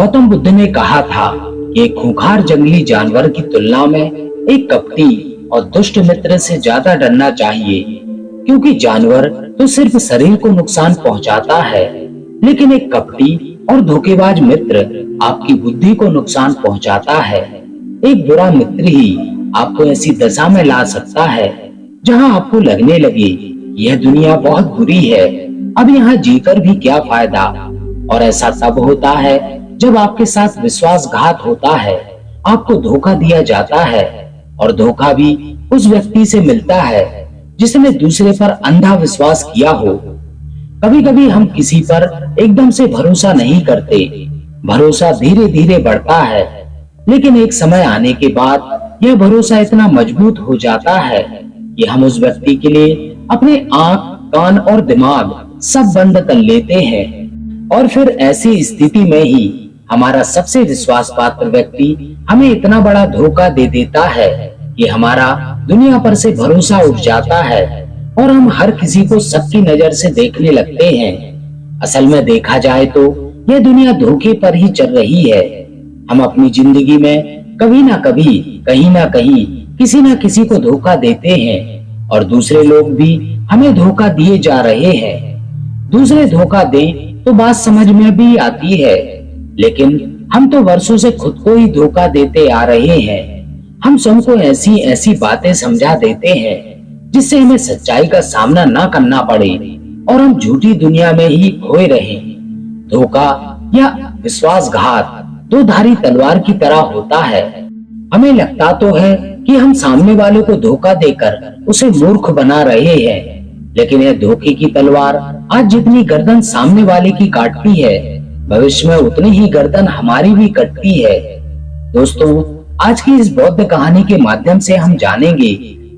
गौतम बुद्ध ने कहा था कि एक खूंखार जंगली जानवर की तुलना में एक कपटी और दुष्ट मित्र से ज्यादा डरना चाहिए, क्योंकि जानवर तो सिर्फ शरीर को नुकसान पहुंचाता है, लेकिन एक कपटी और धोखेबाज मित्र आपकी बुद्धि को नुकसान पहुंचाता है। एक बुरा मित्र ही आपको ऐसी दशा में ला सकता है जहां आपको लगने लगे यह दुनिया बहुत बुरी है, अब यहाँ जीकर भी क्या फायदा। और ऐसा तब होता है जब आपके साथ विश्वासघात होता है, आपको धोखा दिया जाता है, और धोखा भी उस व्यक्ति से मिलता है जिसने दूसरे पर अंधा विश्वास किया हो। कभी कभी हम किसी पर एकदम से भरोसा नहीं करते, भरोसा धीरे धीरे बढ़ता है, लेकिन एक समय आने के बाद यह भरोसा इतना मजबूत हो जाता है कि हम उस व्यक्ति के लिए अपने आंख, कान और दिमाग सब बंद कर लेते हैं। और फिर ऐसी स्थिति में ही हमारा सबसे विश्वास पात्र व्यक्ति हमें इतना बड़ा धोखा दे देता है कि हमारा दुनिया पर से भरोसा उठ जाता है और हम हर किसी को सबकी नजर से देखने लगते हैं। असल में देखा जाए तो यह दुनिया धोखे पर ही चल रही है। हम अपनी जिंदगी में कभी ना कभी, कहीं ना कहीं किसी ना किसी को धोखा देते हैं, और दूसरे लोग भी हमें धोखा दिए जा रहे हैं। दूसरे धोखा दें तो बात समझ में भी आती है, लेकिन हम तो वर्षों से खुद को ही धोखा देते आ रहे हैं। हम सबको ऐसी ऐसी बातें समझा देते हैं जिससे हमें सच्चाई का सामना ना करना पड़े और हम झूठी दुनिया में ही खोए रहें। धोखा या विश्वासघात दो धारी तलवार की तरह होता है। हमें लगता तो है कि हम सामने वाले को धोखा देकर उसे मूर्ख बना रहे हैं, लेकिन यह धोखे की तलवार आज जितनी गर्दन सामने वाले की काटती है, भविष्य में उतनी ही गर्दन हमारी भी कटती है। दोस्तों, आज की इस बौद्ध कहानी के माध्यम से हम जानेंगे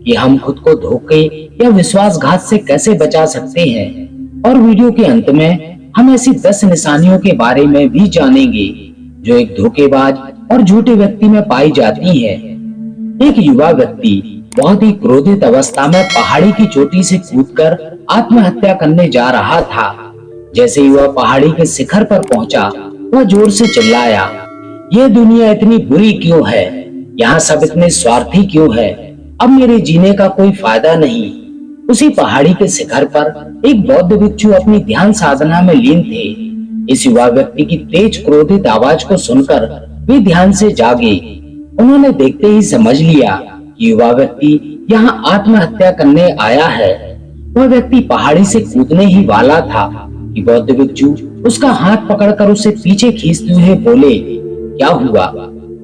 कि हम खुद को धोखे या विश्वासघात से कैसे बचा सकते हैं, और वीडियो के अंत में हम ऐसी 10 निशानियों के बारे में भी जानेंगे जो एक धोखेबाज और झूठे व्यक्ति में पाई जाती हैं। एक युवा व्यक्ति बहुत ही क्रोधित अवस्था में पहाड़ी की चोटी से कूदकर आत्महत्या करने जा रहा था। जैसे ही वह पहाड़ी के शिखर पर पहुंचा, वह जोर से चिल्लाया, ये दुनिया इतनी बुरी क्यों है? यहाँ सब इतने स्वार्थी क्यों है? अब मेरे जीने का कोई फायदा नहीं। उसी पहाड़ी के शिखर पर एक बौद्ध भिक्षु अपनी ध्यान साधना में लीन थे। इस युवा व्यक्ति की तेज क्रोधित आवाज को सुनकर वे ध्यान से जागे। उन्होंने देखते ही समझ लिया कि युवा व्यक्ति यहाँ आत्महत्या करने आया है। वह व्यक्ति पहाड़ी से कूदने ही वाला था कि बौद्ध भिक्षु उसका हाथ पकड़कर उसे पीछे खींचते हुए बोले, क्या हुआ?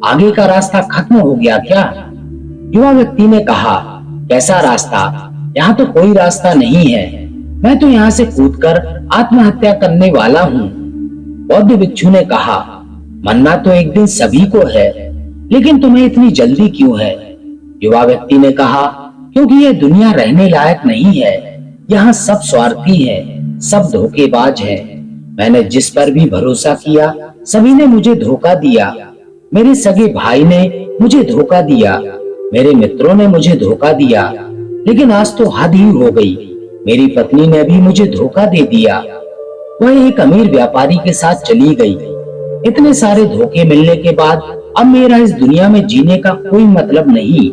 आगे का रास्ता खत्म हो गया क्या? युवा व्यक्ति ने कहा, कैसा रास्ता? यहाँ तो कोई रास्ता नहीं है। मैं तो यहाँ से कूदकर आत्महत्या करने वाला हूँ। बौद्ध भिक्षु ने कहा, मरना तो एक दिन सभी को है, लेकिन तुम्हें इतनी जल्दी क्यों है? युवा व्यक्ति ने कहा, क्योंकि यह दुनिया रहने लायक नहीं है। यहाँ सब स्वार्थी है, सब धोखेबाज है। मैंने जिस पर भी भरोसा किया, सभी ने मुझे धोखा दिया। मेरे सगे भाई ने मुझे धोखा दिया, मेरे मित्रों ने मुझे धोखा दिया, लेकिन आज तो हद ही हो गई। मेरी पत्नी ने भी मुझे धोखा दे दिया। वह एक अमीर व्यापारी के साथ चली गई। इतने सारे धोखे मिलने के बाद अब मेरा इस दुनिया में जीने का कोई मतलब नहीं।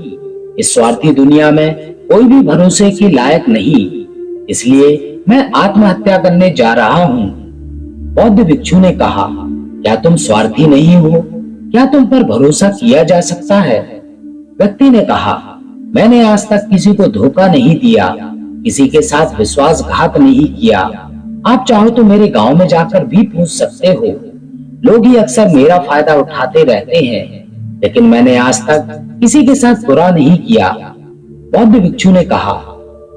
इस स्वार्थी दुनिया में कोई भी भरोसे के लायक नहीं, इसलिए मैं आत्महत्या करने जा रहा हूँ। बौद्ध भिक्षु ने कहा, क्या तुम स्वार्थी नहीं हो? क्या तुम पर भरोसा किया जा सकता है? व्यक्ति ने कहा, मैंने आज तक किसी को धोखा नहीं दिया, किसी के साथ विश्वासघात नहीं किया। आप चाहो तो मेरे गांव में जाकर भी पूछ सकते हो। लोग ही अक्सर मेरा फायदा उठाते रहते हैं, लेकिन मैंने आज तक किसी के साथ बुरा नहीं किया। बौद्ध भिक्षु ने कहा,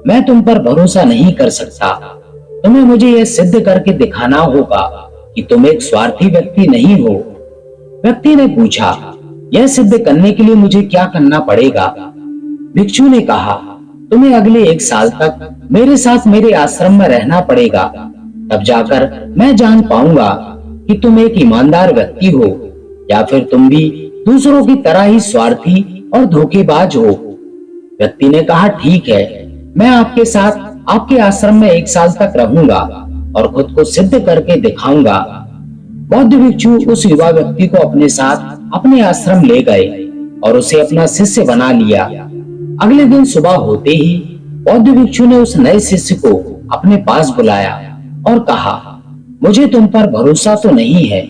मैं तुम पर भरोसा नहीं कर सकता। तुम्हें मुझे यह सिद्ध करके दिखाना होगा कि तुम एक स्वार्थी व्यक्ति नहीं हो। व्यक्ति ने पूछा, यह सिद्ध करने के लिए मुझे क्या करना पड़ेगा? भिक्षु ने कहा, तुम्हें अगले 1 साल तक मेरे साथ मेरे आश्रम में रहना पड़ेगा। तब जाकर मैं जान पाऊंगा कि तुम एक ईमानदार व्यक्ति हो या फिर तुम भी दूसरों की तरह ही स्वार्थी और धोखेबाज हो। व्यक्ति ने कहा, ठीक है, मैं आपके साथ आपके आश्रम में 1 साल तक रहूंगा और खुद को सिद्ध करके दिखाऊंगा। बौद्ध भिक्षु उस युवा व्यक्ति को अपने साथ अपने आश्रम ले गए और उसे अपना शिष्य बना लिया। अगले दिन सुबह होते ही बौद्ध भिक्षु ने उस नए शिष्य को अपने पास बुलाया और कहा, मुझे तुम पर भरोसा तो नहीं है,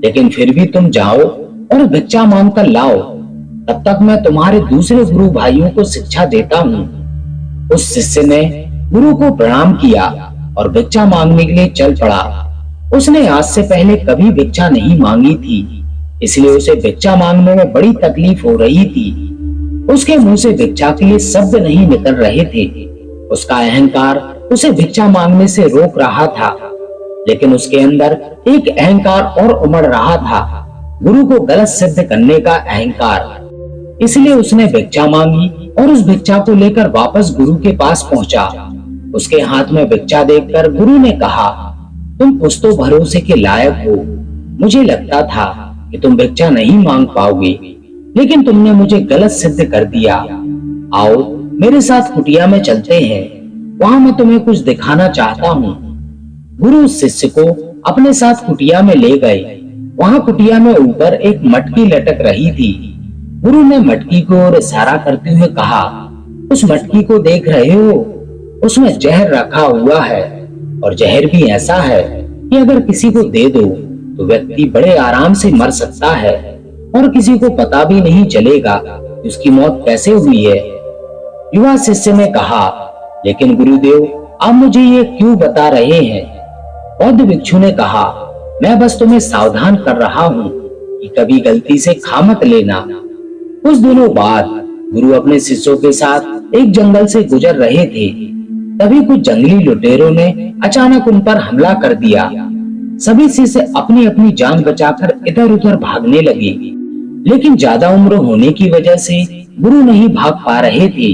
लेकिन फिर भी तुम जाओ और भिक्षा मांग कर लाओ, तब तक मैं तुम्हारे दूसरे गुरु भाइयों को शिक्षा देता हूँ। उस शिष्य ने गुरु को प्रणाम किया और भिक्षा मांगने के लिए चल पड़ा। उसने आज से पहले कभी भिक्षा नहीं मांगी थी, इसलिए उसे भिक्षा मांगने में बड़ी तकलीफ हो रही थी। उसके मुंह से भिक्षा के लिए शब्द नहीं निकल रहे थे। उसका अहंकार उसे भिक्षा मांगने से रोक रहा था, लेकिन उसके अंदर एक अहंकार और उमड़ रहा था, गुरु को गलत सिद्ध करने का अहंकार। इसलिए उसने भिक्षा मांगी और उस भिक्षा को लेकर वापस गुरु के पास पहुंचा। उसके हाथ में भिक्षा देखकर गुरु ने कहा, तुम कुछ तो भरोसे के लायक हो। मुझे लगता था कि तुम भिक्षा नहीं मांग पाओगे, लेकिन तुमने मुझे गलत सिद्ध कर दिया। आओ मेरे साथ कुटिया में चलते हैं, वहां मैं तुम्हें कुछ दिखाना चाहता हूँ। गुरु उस शिष्य को अपने साथ कुटिया में ले गए। वहां कुटिया में ऊपर एक मटकी लटक रही थी। गुरु ने मटकी को ओर इशारा करते हुए कहा, उस मटकी को देख रहे हो? उसमें जहर रखा हुआ है, और जहर भी ऐसा है कि अगर किसी को दे दो तो व्यक्ति बड़े आराम से मर सकता है और किसी को पता भी नहीं चलेगा कि उसकी मौत कैसे हुई है। युवा शिष्य ने कहा, लेकिन गुरुदेव आप मुझे ये क्यों बता रहे हैं? बौद्ध भिक्षु ने कहा, मैं बस तुम्हें सावधान कर रहा हूँ कि कभी गलती से खा मत लेना। कुछ दिनों बाद गुरु अपने शिष्यों के साथ एक जंगल से गुजर रहे थे। तभी कुछ जंगली लुटेरों ने अचानक उन पर हमला कर दिया। सभी शिष्य अपनी अपनी जान बचाकर इधर उधर भागने लगे, लेकिन ज्यादा उम्र होने की वजह से गुरु नहीं भाग पा रहे थे।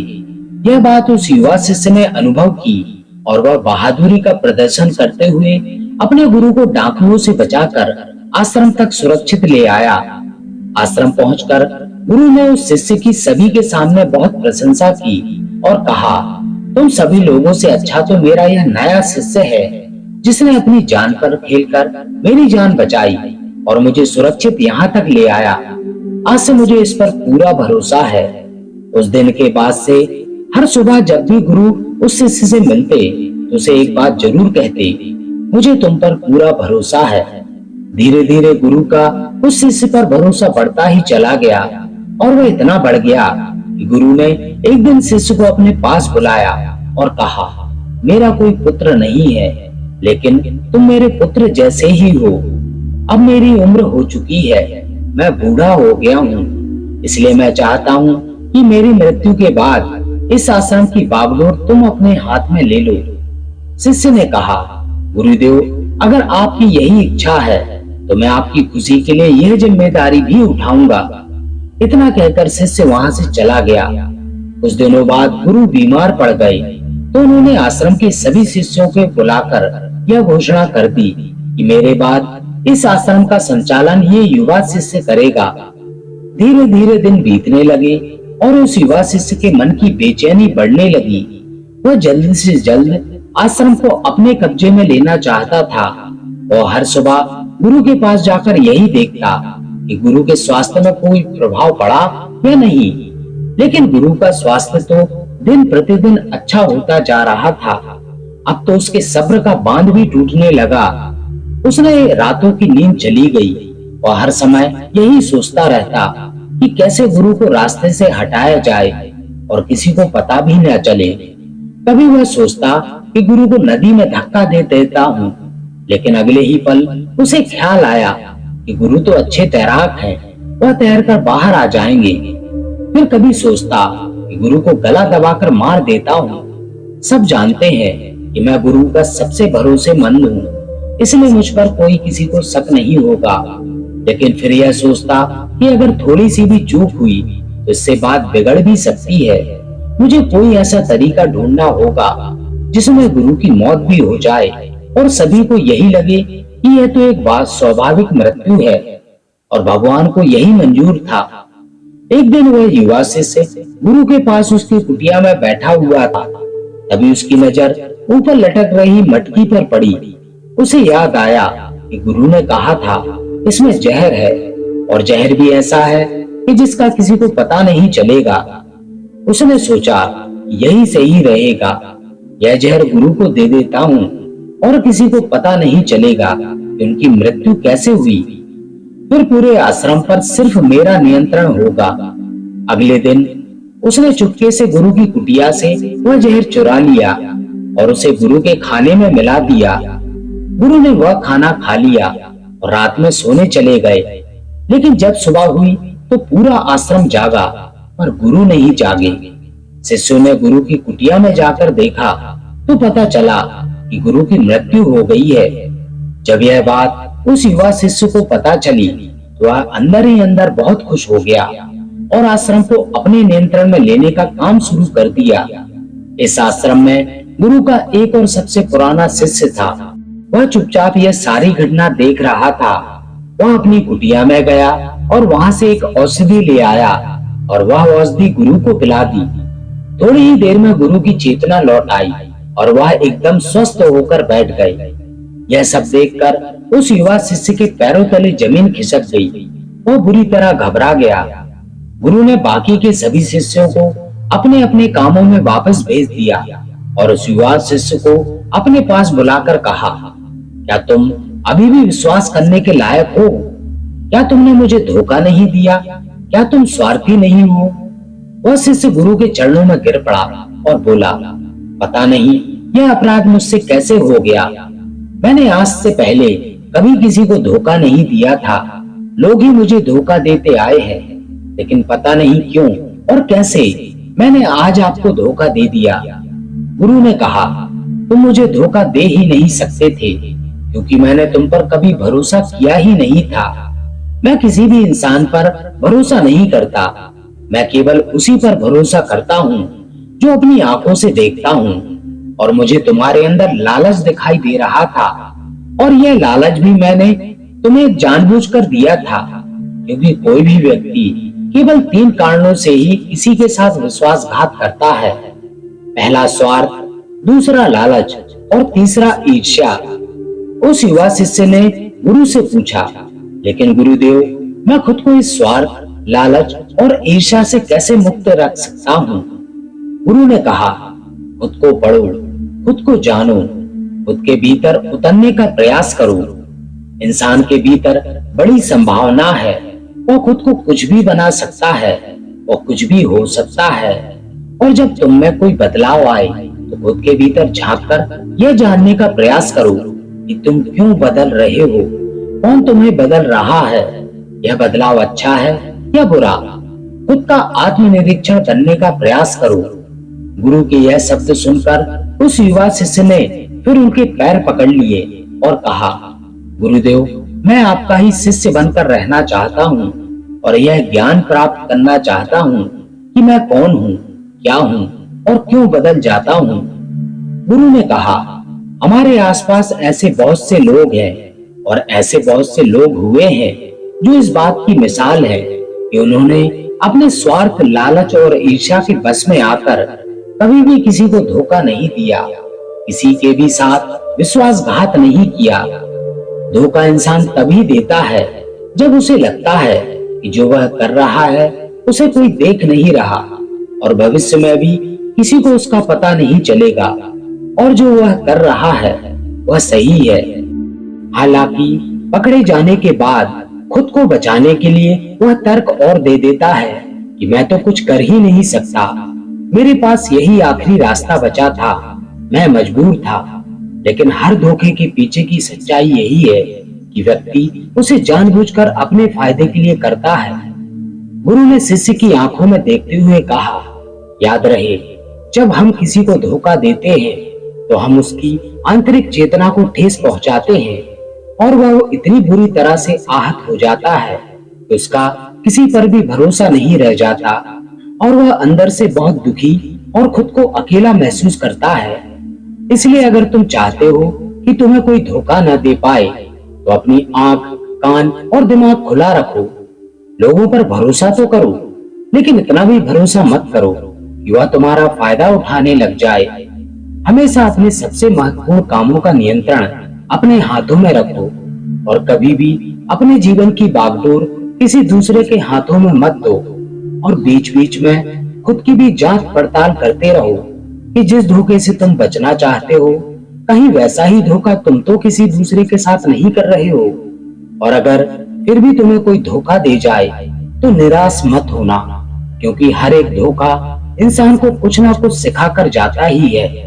यह बात उस युवा शिष्य ने अनुभव की और वह बहादुरी का प्रदर्शन करते हुए अपने गुरु को डाकुओं से बचाकर आश्रम तक सुरक्षित ले आया। आश्रम पहुंचकर गुरु ने उस शिष्य की सभी के सामने बहुत प्रशंसा की और कहा, तुम सभी लोगों से अच्छा तो मेरा यह नया शिष्य है, जिसने अपनी जान पर खेलकर मेरी जान बचाई और मुझे सुरक्षित यहाँ तक ले आया। आज से मुझे इस पर पूरा भरोसा है। उस दिन के बाद से हर सुबह जब भी गुरु उस शिष्य से मिलते तो उसे एक बात जरूर कहते, मुझे तुम पर पूरा भरोसा है। धीरे धीरे गुरु का उस शिष्य पर भरोसा बढ़ता ही चला गया और वह इतना बढ़ गया कि गुरु ने एक दिन शिष्य को अपने पास बुलाया और कहा, मेरा कोई पुत्र नहीं है, लेकिन तुम मेरे पुत्र जैसे ही हो। अब मेरी उम्र हो चुकी है, मैं बूढ़ा हो गया हूँ, इसलिए मैं चाहता हूँ कि मेरी मृत्यु के बाद इस आश्रम की बागडोर तुम अपने हाथ में ले लो। शिष्य ने कहा, गुरुदेव अगर आपकी यही इच्छा है तो मैं आपकी खुशी के लिए यह जिम्मेदारी भी उठाऊंगा। इतना कहकर शिष्य वहां से चला गया। कुछ दिनों बाद गुरु बीमार पड़ गए तो उन्होंने आश्रम के सभी शिष्यों को बुलाकर यह घोषणा कर दी कि मेरे बाद इस आश्रम का संचालन ये युवा शिष्य करेगा। धीरे धीरे दिन बीतने लगे और उस युवा शिष्य के मन की बेचैनी बढ़ने लगी। वह जल्द से जल्द आश्रम को अपने कब्जे में लेना चाहता था। वह हर सुबह गुरु के पास जाकर यही देखता कि गुरु के स्वास्थ्य में कोई प्रभाव पड़ा या नहीं, लेकिन गुरु का स्वास्थ्य तो दिन प्रतिदिन अच्छा होता जा रहा था। अब तो उसके सब्र का बांध भी टूटने लगा। उसने रातों की नींद चली गई। वह हर समय यही सोचता रहता कि कैसे गुरु को रास्ते से हटाया जाए और किसी को पता भी न चले। कभी वह सोचता कि गुरु को नदी में धक्का दे देता हूँ, लेकिन अगले ही पल उसे ख्याल आया कि गुरु तो अच्छे तैराक हैं, वह तैरकर बाहर आ जाएंगे। फिर कभी सोचता कि गुरु को गला दबाकर मार देता हूँ। सब जानते हैं कि मैं गुरु का सबसे भरोसेमंद हूँ, इसलिए मुझ पर कोई किसी को शक नहीं होगा। लेकिन फिर यह सोचता कि अगर थोड़ी सी भी चूक हुई तो इससे बात बिगड़ भी सकती है। मुझे कोई ऐसा तरीका ढूंढना होगा जिसमें गुरु की मौत भी हो जाए और सभी को यही लगे कि यह तो एक बात स्वाभाविक मृत्यु है और भगवान को यही मंजूर था। एक दिन वह युवा शिष्य गुरु के पास उसकी कुटिया में बैठा हुआ था। तभी उसकी नजर ऊपर लटक रही मटकी पर पड़ी। उसे याद आया कि गुरु ने कहा था इसमें जहर है, और जहर भी ऐसा है कि जिसका किसी को पता नहीं चलेगा। उसने सोचा यही सही रहेगा, यह जहर गुरु को दे देता हूँ और किसी को पता नहीं चलेगा कि उनकी मृत्यु कैसे हुई। फिर पूरे आश्रम पर सिर्फ मेरा नियंत्रण होगा। अगले दिन उसने चुपके से गुरु की कुटिया से वह जहर चुरा लिया और उसे गुरु के खाने में मिला दिया। गुरु ने वह खाना खा लिया और रात में सोने चले गए। लेकिन जब सुबह हुई तो पूरा आश्रम जागा पर गुरु नहीं जागे। शिष्यों ने गुरु की कुटिया में जाकर देखा तो पता चला कि गुरु की मृत्यु हो गई है। जब यह बात उस युवा शिष्य को पता चली तो वह अंदर ही अंदर बहुत खुश हो गया और आश्रम को अपने नियंत्रण में लेने का काम शुरू कर दिया। इस आश्रम में गुरु का एक और सबसे पुराना शिष्य था। वह चुपचाप यह सारी घटना देख रहा था। वह अपनी कुटिया में गया और वहां से एक औषधि ले आया और वह औषधि गुरु को पिला दी। थोड़ी ही देर में गुरु की चेतना लौट आई और वह एकदम स्वस्थ होकर बैठ गए। यह सब देखकर उस युवा शिष्य के पैरों तले जमीन खिसक गई। वह बुरी तरह घबरा गया। गुरु ने बाकी के सभी शिष्यों को अपने अपने कामों में वापस भेज दिया और उस युवा शिष्य को अपने पास बुलाकर कहा, क्या तुम अभी भी विश्वास करने के लायक हो? क्या तुमने मुझे धोखा नहीं दिया? क्या तुम स्वार्थी नहीं हो? वह शिष्य गुरु के चरणों में गिर पड़ा और बोला, पता नहीं यह अपराध मुझसे कैसे हो गया। मैंने आज से पहले कभी किसी को धोखा नहीं दिया था। लोग ही मुझे धोखा देते आए हैं, लेकिन पता नहीं क्यों और कैसे मैंने आज आपको धोखा दे दिया। गुरु ने कहा, तुम मुझे धोखा दे ही नहीं सकते थे क्योंकि मैंने तुम पर कभी भरोसा किया ही नहीं था। मैं किसी भी इंसान पर भरोसा नहीं करता। मैं केवल उसी पर भरोसा करता हूँ जो अपनी आंखों से देखता हूँ। और मुझे तुम्हारे अंदर लालच दिखाई दे रहा था और यह लालच भी मैंने तुम्हें जानबूझकर दिया था, क्योंकि कोई भी व्यक्ति केवल 3 कारणों से ही किसी के साथ विश्वासघात करता है। पहला स्वार्थ, दूसरा लालच और तीसरा ईर्ष्या। उस युवा शिष्य ने गुरु से पूछा, लेकिन गुरुदेव, मैं खुद को इस स्वार्थ, लालच और ईर्ष्या से कैसे मुक्त रख सकता हूँ? गुरु ने कहा, खुद को पढ़ो, खुद को जानो, खुद के भीतर उतरने का प्रयास करो। इंसान के भीतर बड़ी संभावना है। वो खुद को कुछ भी बना सकता है, वो कुछ भी हो सकता है। और जब तुम में कोई बदलाव आए तो खुद के भीतर झांककर यह जानने का प्रयास करो कि तुम क्यों बदल रहे हो, कौन तुम्हें बदल रहा है, यह बदलाव अच्छा है या बुरा। खुद का आत्मनिरीक्षण करने का प्रयास करो। गुरु के यह शब्द सुनकर उस युवा शिष्य ने फिर उनके पैर पकड़ लिए और कहा, गुरुदेव, मैं आपका ही शिष्य बनकर रहना चाहता हूँ और यह ज्ञान प्राप्त करना चाहता हूँ कि मैं कौन हूँ, क्या हूँ और क्यों बदल जाता हूँ। गुरु ने कहा, हमारे आसपास ऐसे बहुत से लोग हैं और ऐसे बहुत से लोग हुए हैं जो इस बात की मिसाल है कि उन्होंने अपने स्वार्थ, लालच और ईर्ष्या के बस में आकर कभी भी किसी को धोखा नहीं दिया, किसी के भी साथ विश्वासघात नहीं किया। धोखा इंसान तभी देता है जब उसे लगता है कि जो वह कर रहा है उसे कोई देख नहीं रहा और भविष्य में भी किसी को उसका पता नहीं चलेगा और जो वह कर रहा है वह सही है। हालांकि पकड़े जाने के बाद खुद को बचाने के लिए वह तर्क और दे देता है कि मैं तो कुछ कर ही नहीं सकता, मेरे पास यही आखिरी रास्ता बचा था, मैं मजबूर था। लेकिन हर धोखे के पीछे की सच्चाई यही है कि व्यक्ति उसे जानबूझकर अपने फायदे के लिए करता है। गुरु ने शिष्य की आंखों में देखते हुए कहा, याद रहे, जब हम किसी को धोखा देते हैं तो हम उसकी आंतरिक चेतना को ठेस पहुंचाते हैं और वह इतनी बुरी तरह से आहत हो जाता है कि उसका किसी पर भी भरोसा नहीं रह जाता और वह अंदर से बहुत दुखी और खुद को अकेला महसूस करता है। इसलिए अगर तुम चाहते हो कि तुम्हें कोई धोखा न दे पाए तो अपनी आंख, कान और दिमाग खुला रखो। लोगों पर भरोसा तो करो, लेकिन इतना भी भरोसा मत करो कि वह तुम्हारा फायदा उठाने लग जाए। हमेशा अपने सबसे महत्वपूर्ण कामों का नियंत्रण अपने हाथों में रखो और कभी भी अपने जीवन की बागडोर किसी दूसरे के हाथों में मत दो और बीच बीच में खुद की भी जांच पड़ताल करते रहो कि जिस धोखे से तुम बचना चाहते हो कहीं वैसा ही धोखा तुम तो किसी दूसरे के साथ नहीं कर रहे हो। और अगर फिर भी तुम्हें कोई धोखा दे जाए तो निराश मत होना, क्योंकि हर एक धोखा इंसान को कुछ ना कुछ सिखा कर जाता ही है।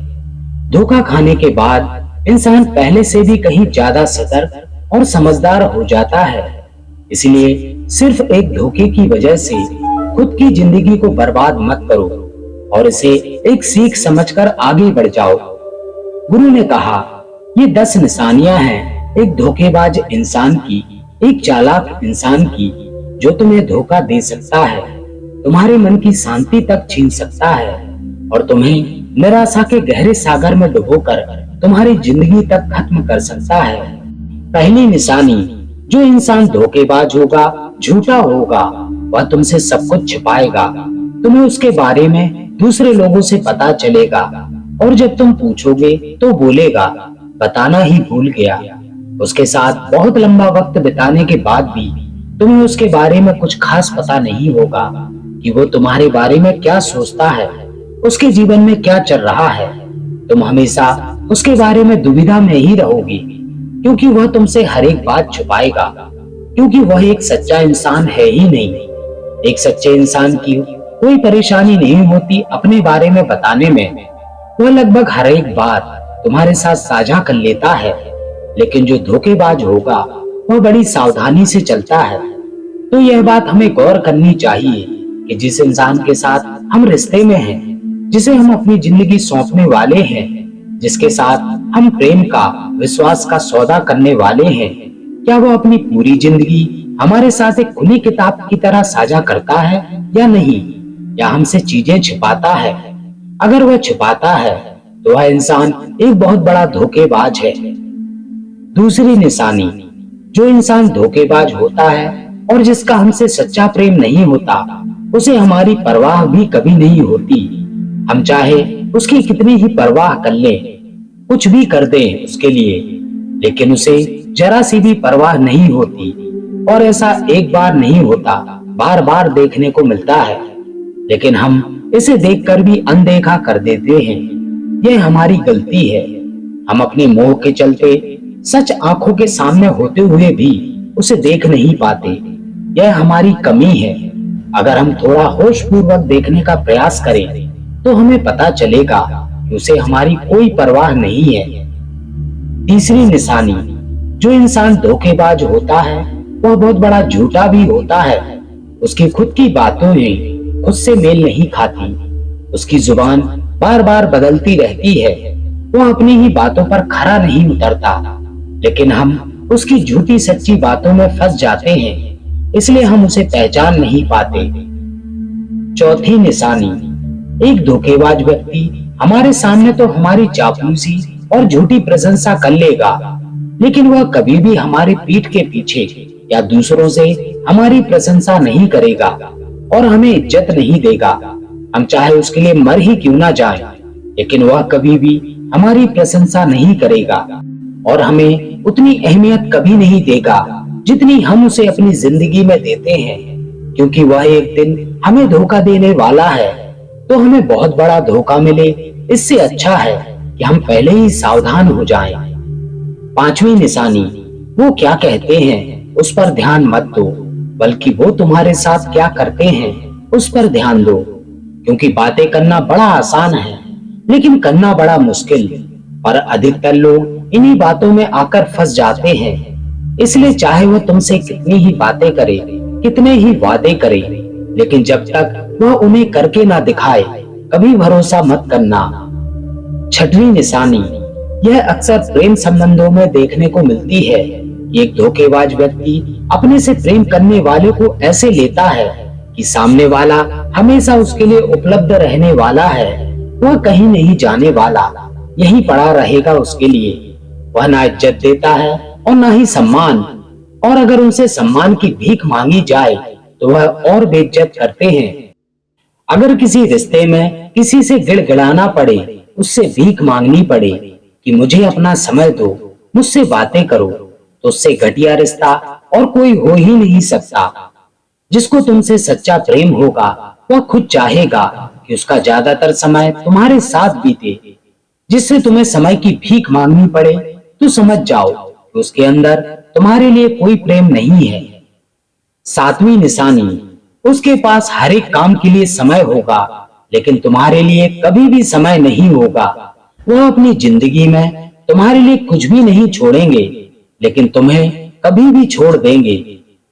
धोखा खाने के बाद इंसान पहले से भी कहीं ज्यादा सतर्क और समझदार हो जाता है। इसलिए सिर्फ एक धोखे की वजह से खुद की जिंदगी को बर्बाद मत करो और इसे एक सीख समझकर आगे बढ़ जाओ। गुरु ने कहा, ये 10 निशानियां हैं एक धोखेबाज इंसान की, एक चालाक इंसान की, जो तुम्हें धोखा दे सकता है, तुम्हारे मन की शांति तक छीन सकता है और तुम्हें निराशा के गहरे सागर में डुबोकर तुम्हारी जिंदगी तक खत्म कर सकता है। पहली निशानी, जो इंसान धोखेबाज होगा, झूठा होगा, वह तुमसे सब कुछ छिपाएगा। तुम्हें उसके बारे में दूसरे लोगों से पता चलेगा और जब तुम पूछोगे तो बोलेगा बताना ही भूल गया। उसके साथ बहुत लंबा वक्त बिताने के बाद भी तुम्हें उसके बारे में कुछ खास पता नहीं होगा कि वो तुम्हारे बारे में क्या सोचता है, उसके जीवन में क्या चल रहा है। तुम हमेशा उसके बारे में दुविधा में ही रहोगी, क्योंकि वह तुमसे हर एक बात छुपाएगा, क्योंकि वह एक सच्चा इंसान है ही नहीं। एक सच्चे इंसान की कोई परेशानी नहीं होती अपने बारे में बताने में, वह लगभग हर एक बात तुम्हारे साथ साझा कर लेता है। लेकिन जो धोखेबाज होगा वह बड़ी सावधानी से चलता है। तो यह बात हमें गौर करनी चाहिए कि जिस इंसान के साथ हम रिश्ते में हैं, जिसे हम अपनी जिंदगी सौंपने वाले हैं, जिसके साथ हम प्रेम का, विश्वास का सौदा करने वाले हैं, क्या वो अपनी पूरी जिंदगी हमारे साथ एक खुली किताब की तरह साझा करता है या नहीं, या हमसे चीजें छिपाता है। अगर वह छिपाता है तो वह इंसान एक बहुत बड़ा धोखेबाज है। दूसरी निशानी, जो इंसान धोखेबाज होता है और जिसका हमसे सच्चा प्रेम नहीं होता, उसे हमारी परवाह भी कभी नहीं होती। हम चाहे उसकी कितनी ही परवाह कर लें, कुछ भी कर दें उसके लिए, लेकिन उसे जरा सी भी परवाह नहीं होती। और ऐसा एक बार नहीं होता, बार बार देखने को मिलता है, लेकिन हम इसे देखकर भी अनदेखा कर देते हैं। यह हमारी गलती है। हम अपने मोह के चलते सच आंखों के सामने होते हुए भी उसे देख नहीं पाते। यह हमारी कमी है। अगर हम थोड़ा होश पूर्वक देखने का प्रयास करें तो हमें पता चलेगा कि उसे हमारी कोई परवाह नहीं है। तीसरी निशानी, जो इंसान धोखेबाज होता है वह बहुत बड़ा झूठा भी होता है। उसकी खुद की बातों में खुद से मेल नहीं खाती। उसकी जुबान बार बार बदलती रहती है। वह अपनी ही बातों पर खरा नहीं उतरता, लेकिन हम उसकी झूठी सच्ची बातों में फंस जाते हैं, इसलिए हम उसे पहचान नहीं पाते। चौथी निशानी, एक धोखेबाज व्यक्ति हमारे सामने तो हमारी चापलूसी और झूठी प्रशंसा कर लेगा, लेकिन वह कभी भी हमारे पीठ के पीछे या दूसरों से हमारी प्रशंसा नहीं करेगा और हमें इज्जत नहीं देगा। हम चाहे उसके लिए मर ही क्यों ना जाएं, लेकिन वह कभी भी हमारी प्रशंसा नहीं करेगा और हमें उतनी अहमियत कभी नहीं देगा जितनी हम उसे अपनी जिंदगी में देते हैं, क्योंकि वह एक दिन हमें धोखा देने वाला है। तो हमें बहुत बड़ा धोखा मिले, इससे अच्छा है कि हम पहले ही सावधान हो जाएं। पांचवी निशानी, वो क्या कहते हैं उस पर ध्यान मत दो, बल्कि वो तुम्हारे साथ क्या करते हैं उस पर ध्यान दो, क्योंकि बातें करना बड़ा आसान है लेकिन करना बड़ा मुश्किल, और अधिकतर लोग इन्हीं बातों में आकर फंस जाते हैं। इसलिए चाहे वो तुमसे कितनी ही बातें करे, कितने ही वादे करे, लेकिन जब तक वह उन्हें करके ना दिखाए कभी भरोसा मत करना। छठवीं निशानी, यह अक्सर प्रेम संबंधों में देखने को मिलती है। एक धोखेबाज व्यक्ति अपने से प्रेम करने वाले को ऐसे लेता है कि सामने वाला हमेशा उसके लिए उपलब्ध रहने वाला है, वह कहीं नहीं जाने वाला, यहीं पड़ा रहेगा उसके लिए। वह ना इज्जत देता है और ना ही सम्मान, और अगर उनसे सम्मान की भीख मांगी जाए तो वह और बेइज्जत करते हैं। अगर किसी रिश्ते में किसी से गिड़गिड़ाना पड़े, उससे भीख मांगनी पड़े कि मुझे अपना समय दो, मुझसे बातें करो, तो उससे घटिया रिश्ता और कोई हो ही नहीं सकता। जिसको तुमसे सच्चा प्रेम होगा वह खुद चाहेगा कि उसका ज्यादातर समय तुम्हारे साथ बीते। जिससे तुम्हें समय की भीख मांगनी पड़े तो समझ जाओ कि उसके अंदर तुम्हारे लिए कोई प्रेम नहीं है। सातवीं निशानी, उसके पास हर एक काम के लिए समय होगा लेकिन तुम्हारे लिए कभी भी समय नहीं होगा। वह अपनी जिंदगी में तुम्हारे लिए कुछ भी नहीं छोड़ेंगे लेकिन तुम्हें कभी भी छोड़ देंगे।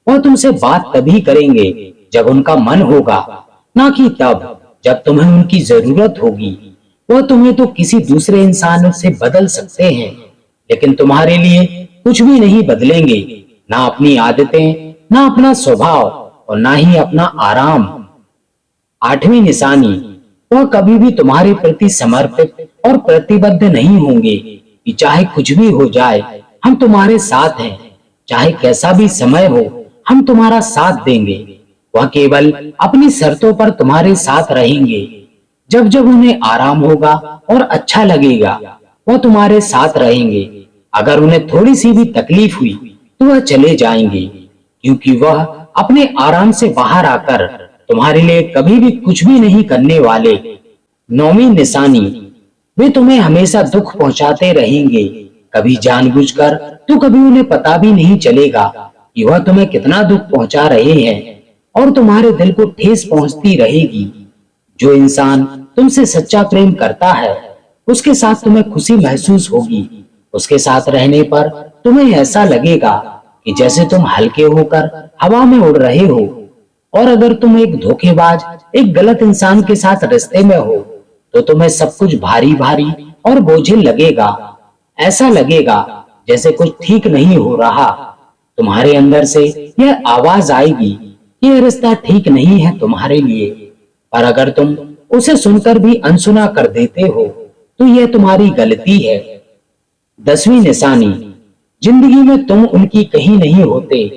वह तुमसे बात तभी करेंगे जब उनका मन होगा, ना कि तब जब तुम्हें उनकी जरूरत होगी। वह तुम्हें तो किसी दूसरे इंसान से बदल सकते हैं लेकिन तुम्हारे लिए कुछ भी नहीं बदलेंगे, ना अपनी आदतें, ना अपना स्वभाव और ना ही अपना आराम। आठवीं निशानी, वह कभी भी तुम्हारे प्रति समर्पित और प्रतिबद्ध नहीं होंगे कि चाहे कुछ भी हो जाए हम तुम्हारे साथ हैं, चाहे कैसा भी समय हो हम तुम्हारा साथ देंगे। वह केवल अपनी शर्तों पर तुम्हारे साथ रहेंगे। जब जब उन्हें आराम होगा और अच्छा लगेगा वह तुम्हारे साथ रहेंगे। अगर उन्हें थोड़ी सी भी तकलीफ हुई तो वह चले जाएंगे, क्योंकि वह अपने आराम से बाहर आकर तुम्हारे लिए कभी भी कुछ भी नहीं करने वाले। नौवीं निशानी, वे तुम्हें हमेशा दुख पहुंचाते रहेंगे, कभी जानबूझकर तो कभी उन्हें पता भी नहीं चलेगा कि वह तुम्हें कितना दुख पहुंचा रहे हैं और तुम्हारे दिल को ठेस पहुंचती रहेगी। जो इंसान तुमसे सच्चा प्रेम करता है उसके साथ तुम्हें खुशी महसूस होगी। उसके साथ रहने पर तुम्हें ऐसा लगेगा कि जैसे तुम हल्के होकर हवा में उड़ रहे हो। और अगर तुम एक धोखेबाज, एक गलत इंसान के साथ रिश्ते में हो तो तुम्हें सब कुछ भारी भारी और बोझिल लगेगा। ऐसा लगेगा जैसे कुछ ठीक नहीं हो रहा। तुम्हारे अंदर से यह आवाज आएगी, यह रिश्ता ठीक नहीं है तुम्हारे लिए। पर अगर तुम उसे सुनकर भी अनसुना कर देते हो तो यह तुम्हारी गलती है। 10वीं निशानी, जिंदगी में तुम उनकी कहीं नहीं होते,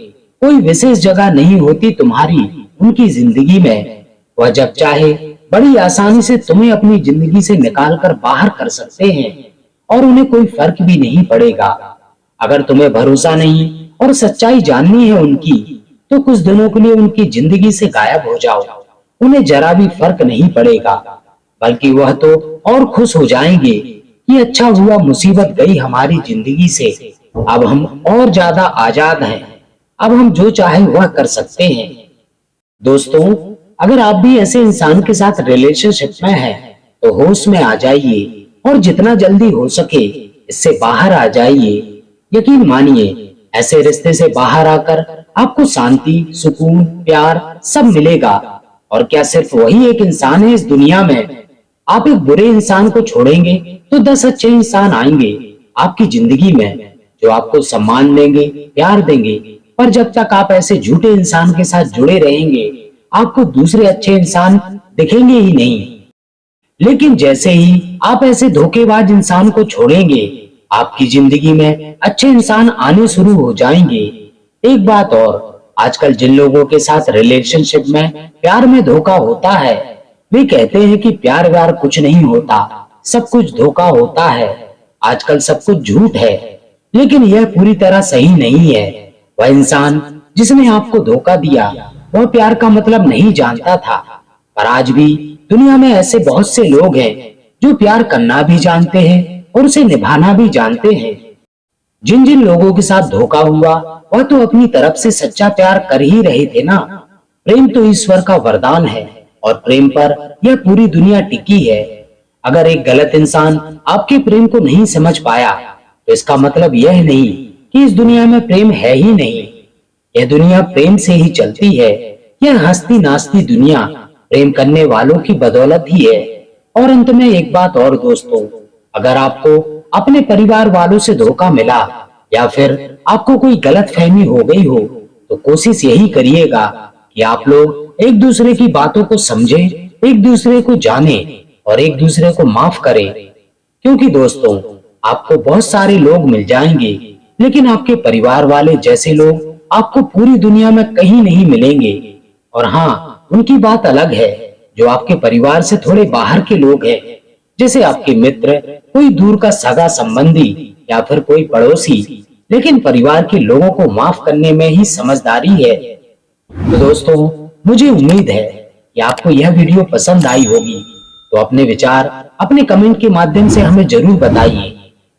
कोई विशेष जगह नहीं होती तुम्हारी उनकी जिंदगी में। वह जब चाहे बड़ी आसानी से तुम्हें अपनी जिंदगी से निकाल कर बाहर कर सकते हैं और उन्हें कोई फर्क भी नहीं पड़ेगा। अगर तुम्हें भरोसा नहीं और सच्चाई जाननी है उनकी तो कुछ दिनों के लिए उनकी जिंदगी से गायब हो जाओ। उन्हें जरा भी फर्क नहीं पड़ेगा, बल्कि वह तो और खुश हो जाएंगे कि अच्छा हुआ मुसीबत गई हमारी जिंदगी से, अब हम और ज्यादा आजाद हैं, अब हम जो चाहे वह कर सकते हैं। दोस्तों, अगर आप भी ऐसे इंसान के साथ रिलेशनशिप में हैं तो होश में आ जाइए और जितना जल्दी हो सके इससे बाहर आ जाइए। यकीन मानिए, ऐसे रिश्ते से बाहर आकर आपको शांति, सुकून, प्यार सब मिलेगा। और क्या सिर्फ वही एक इंसान है इस दुनिया में? आप एक बुरे इंसान को छोड़ेंगे तो 10 अच्छे इंसान आएंगे आपकी जिंदगी में जो आपको सम्मान देंगे, प्यार देंगे। पर जब तक आप ऐसे झूठे इंसान के साथ जुड़े रहेंगे आपको दूसरे अच्छे इंसान दिखेंगे ही नहीं। लेकिन जैसे ही आप ऐसे धोखेबाज इंसान को छोड़ेंगे आपकी जिंदगी में अच्छे इंसान आने शुरू हो जाएंगे। एक बात और, आजकल जिन लोगों के साथ रिलेशनशिप में, प्यार में धोखा होता है वे कहते हैं कि प्यार व्यार कुछ नहीं होता, सब कुछ धोखा होता है, आजकल सब कुछ झूठ है। लेकिन यह पूरी तरह सही नहीं है। वह इंसान जिसने आपको धोखा दिया वह प्यार का मतलब नहीं जानता था। पर आज भी दुनिया में ऐसे बहुत से लोग हैं जो प्यार करना भी जानते हैं और उसे निभाना भी जानते हैं। जिन जिन लोगों के साथ धोखा हुआ वह तो अपनी तरफ से सच्चा प्यार कर ही रहे थे ना। प्रेम तो ईश्वर का वरदान है और प्रेम पर यह पूरी दुनिया टिकी है। अगर एक गलत इंसान आपके प्रेम को नहीं समझ पाया तो इसका मतलब यह नहीं कि इस दुनिया में प्रेम है ही नहीं। यह दुनिया प्रेम से ही चलती है। यह हंसती नाचती दुनिया प्रेम करने वालों की बदौलत ही है। और अंत में एक बात और दोस्तों, अगर आपको अपने परिवार वालों से धोखा मिला या फिर आपको कोई गलत फहमी हो गई हो तो कोशिश यही करिएगा कि आप लोग एक दूसरे की बातों को समझें, एक दूसरे को जाने और एक दूसरे को माफ करें। क्योंकि दोस्तों, आपको बहुत सारे लोग मिल जाएंगे लेकिन आपके परिवार वाले जैसे लोग आपको पूरी दुनिया में कहीं नहीं मिलेंगे। और हाँ, उनकी बात अलग है जो आपके परिवार से थोड़े बाहर के लोग हैं, जैसे आपके मित्र, कोई दूर का सगा संबंधी या फिर कोई पड़ोसी। लेकिन परिवार के लोगों को माफ करने में ही समझदारी है। तो दोस्तों, मुझे उम्मीद है कि आपको यह वीडियो पसंद आई होगी। तो अपने विचार अपने कमेंट के माध्यम से हमें जरूर बताइए।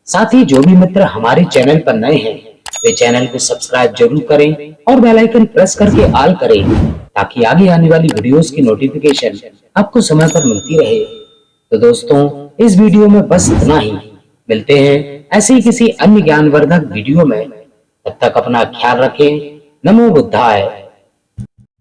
साथ ही जो भी मित्र हमारे चैनल पर नए हैं वे चैनल को सब्सक्राइब जरूर करें और बेल आइकन प्रेस करके ऑल करें, ताकि आगे आने वाली वीडियोस की नोटिफिकेशन आपको समय पर मिलती रहे। तो दोस्तों, इस वीडियो में बस इतना ही। मिलते हैं ऐसे ही किसी अन्य ज्ञानवर्धक वीडियो में। तब तक अपना ख्याल रखें। नमो बुद्धाय।